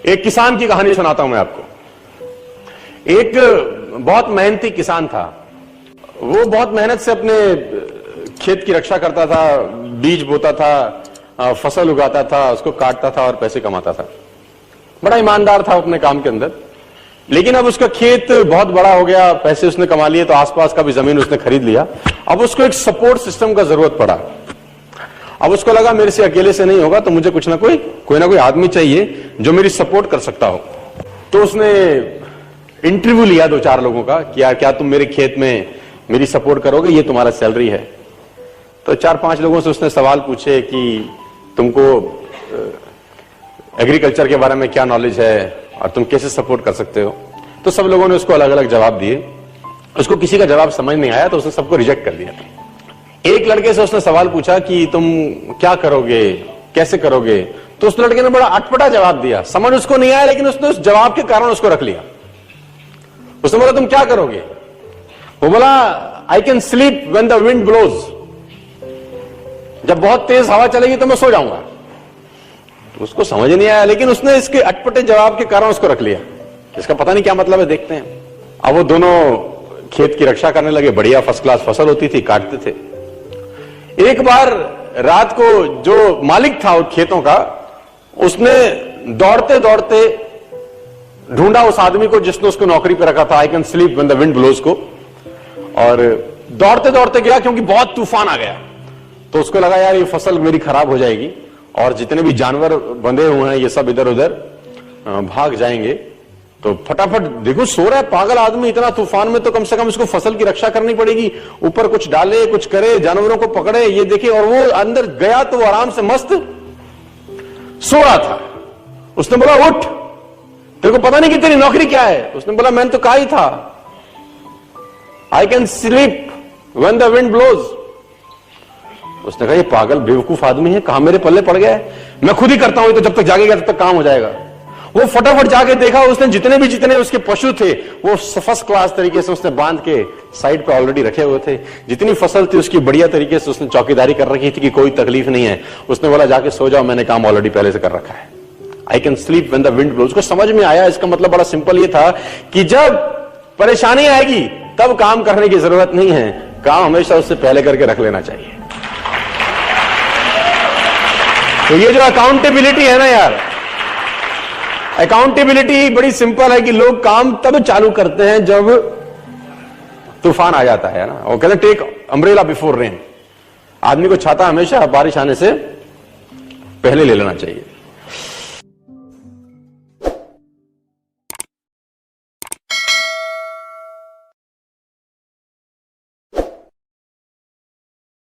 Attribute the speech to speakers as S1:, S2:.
S1: एक किसान की कहानी सुनाता हूं मैं आपको। एक बहुत मेहनती किसान था। वो बहुत मेहनत से अपने खेत की रक्षा करता था, बीज बोता था, फसल उगाता था, उसको काटता था और पैसे कमाता था। बड़ा ईमानदार था अपने काम के अंदर। लेकिन अब उसका खेत बहुत बड़ा हो गया, पैसे उसने कमा लिए तो आसपास का भी जमीन उसने खरीद लिया। अब उसको एक सपोर्ट सिस्टम का जरूरत पड़ा। अब उसको लगा मेरे से अकेले से नहीं होगा, तो मुझे कुछ ना कोई आदमी चाहिए जो मेरी सपोर्ट कर सकता हो। तो उसने इंटरव्यू लिया 2-4 लोगों का कि यार क्या तुम मेरे खेत में मेरी सपोर्ट करोगे, ये तुम्हारा सैलरी है। तो 4-5 लोगों से उसने सवाल पूछे कि तुमको एग्रीकल्चर के बारे में क्या नॉलेज है और तुम कैसे सपोर्ट कर सकते हो। तो सब लोगों ने उसको अलग अलग जवाब दिए। उसको किसी का जवाब समझ नहीं आया तो उसने सबको रिजेक्ट कर दिया। एक लड़के से उसने सवाल पूछा कि तुम क्या करोगे, कैसे करोगे। तो उस लड़के ने बड़ा अटपटा जवाब दिया, समझ उसको नहीं आया, लेकिन उसने उस जवाब के कारण उसको रख लिया। उसने बोला तुम क्या करोगे। वो बोला I can sleep when the wind blows, जब बहुत तेज हवा चलेगी तो मैं सो जाऊंगा। तो उसको समझ नहीं आया, लेकिन उसने इसके अटपटे जवाब के कारण उसको रख लिया। इसका पता नहीं क्या मतलब है, देखते हैं। अब वो दोनों खेत की रक्षा करने लगे। बढ़िया फर्स्ट क्लास फसल होती थी, काटते थे। एक बार रात को जो मालिक था उन खेतों का, उसने दौड़ते दौड़ते ढूंढा उस आदमी को जिसने उसको नौकरी पे रखा था, I can sleep when the wind blows को, और दौड़ते दौड़ते गया क्योंकि बहुत तूफान आ गया। तो उसको लगा यार ये फसल मेरी खराब हो जाएगी और जितने भी जानवर बंधे हुए हैं ये सब इधर उधर भाग जाएंगे। तो फटाफट देखो सो रहा है पागल आदमी, इतना तूफान में तो कम से कम इसको फसल की रक्षा करनी पड़ेगी। ऊपर कुछ डाले, कुछ करे, जानवरों को पकड़े, ये देखे। और वो अंदर गया तो वो आराम से मस्त सो रहा था। उसने बोला उठ, तेरे को पता नहीं कि तेरी नौकरी क्या है। उसने बोला मैंने तो कहा ही था I can sleep when the wind blows. उसने कहा ये पागल बेवकूफ आदमी है, कहां मेरे पल्ले पड़ गया है, मैं खुद ही करता हूं, तो जब तक जागेगा तब तक काम हो जाएगा। वो फटाफट जाके देखा, उसने जितने उसके पशु थे वो फर्स्ट क्लास तरीके से उसने बांध के साइड पे ऑलरेडी रखे हुए थे। जितनी फसल थी उसकी बढ़िया तरीके से उसने चौकीदारी कर रखी थी कि कोई तकलीफ नहीं है। उसने बोला जाके सो जाओ, मैंने काम ऑलरेडी पहले से कर रखा है। I can sleep when the wind blows. उसको समझ में आया, इसका मतलब बड़ा सिंपल ये था कि जब परेशानी आएगी तब काम करने की जरूरत नहीं है, काम हमेशा उससे पहले करके रख लेना चाहिए। तो ये जो अकाउंटेबिलिटी है ना यार, अकाउंटेबिलिटी बड़ी सिंपल है कि लोग काम तब चालू करते हैं जब तूफान आ जाता है ना। वो कहते हैं टेक अम्ब्रेला बिफोर रेन। आदमी को छाता हमेशा बारिश आने से पहले ले लेना चाहिए।